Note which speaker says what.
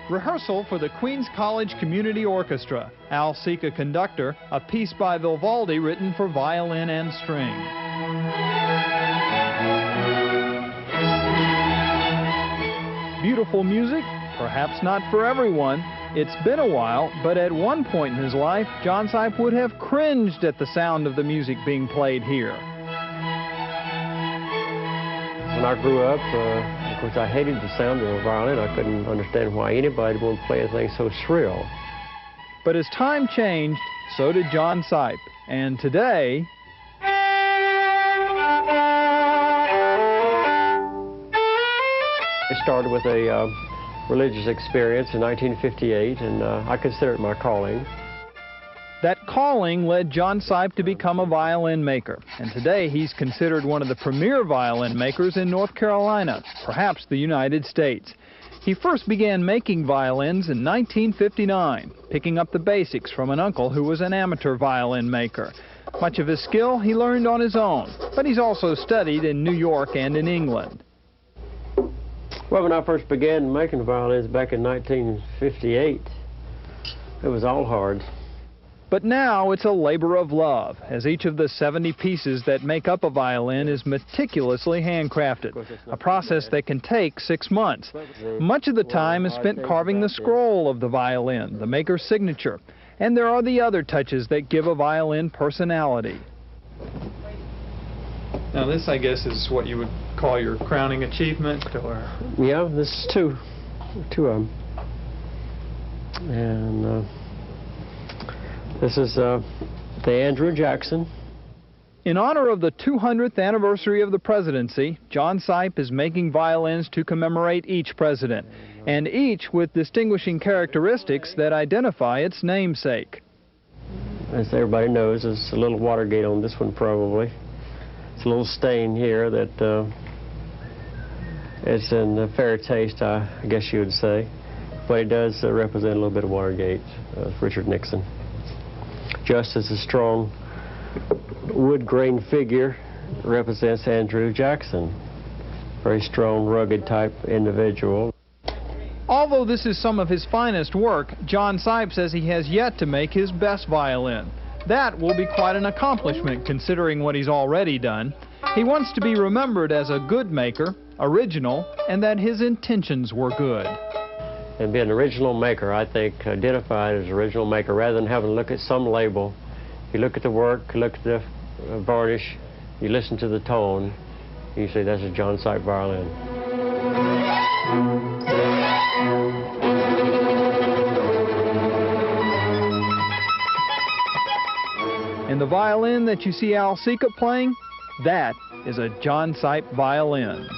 Speaker 1: Rehearsal for the Queens College Community Orchestra. Al Sika conductor, a piece by Vivaldi written for violin and string. Beautiful music? Perhaps not for everyone. It's been a while, but at one point in his life, John Sipe would have cringed at the sound of the music being played here.
Speaker 2: When I grew up, of course, I hated the sound of a violin. I couldn't understand why anybody would play anything so shrill.
Speaker 1: But as time changed, so did John Sipe. And today,
Speaker 2: it started with a religious experience in 1958, and I consider it my calling.
Speaker 1: That calling led John Sipe to become a violin maker, and today he's considered one of the premier violin makers in North Carolina, perhaps the United States. He first began making violins in 1959, picking up the basics from an uncle who was an amateur violin maker. Much of his skill he learned on his own, but he's also studied in New York and in England.
Speaker 2: Well, when I first began making violins back in 1958, it was all hard.
Speaker 1: But now it's a labor of love, as each of the 70 pieces that make up a violin is meticulously handcrafted, a process that can take 6 months. Much of the time is spent carving the scroll of the violin, the maker's signature, and there are the other touches that give a violin personality. Now this, I guess, is what you would call your crowning achievement, or?
Speaker 2: Yeah, this is two of them. And this is the Andrew Jackson.
Speaker 1: In honor of the 200th anniversary of the presidency, John Sipe is making violins to commemorate each president, and each with distinguishing characteristics that identify its namesake.
Speaker 2: As everybody knows, there's a little Watergate on this one probably. It's a little stain here that it's in a fair taste, I guess you would say. But it does represent a little bit of Watergate, Richard Nixon. Just as a strong wood grain figure represents Andrew Jackson. Very strong, rugged type individual.
Speaker 1: Although this is some of his finest work, John Sipe says he has yet to make his best violin. That will be quite an accomplishment considering what he's already done. He wants to be remembered as a good maker, original, and that his intentions were good.
Speaker 2: And be an original maker, I think, identified as an original maker rather than having to look at some label. You look at the work, you look at the varnish, you listen to the tone, you say that's a John Sipe violin.
Speaker 1: And the violin that you see Al Sika playing, that is a John Sipe violin.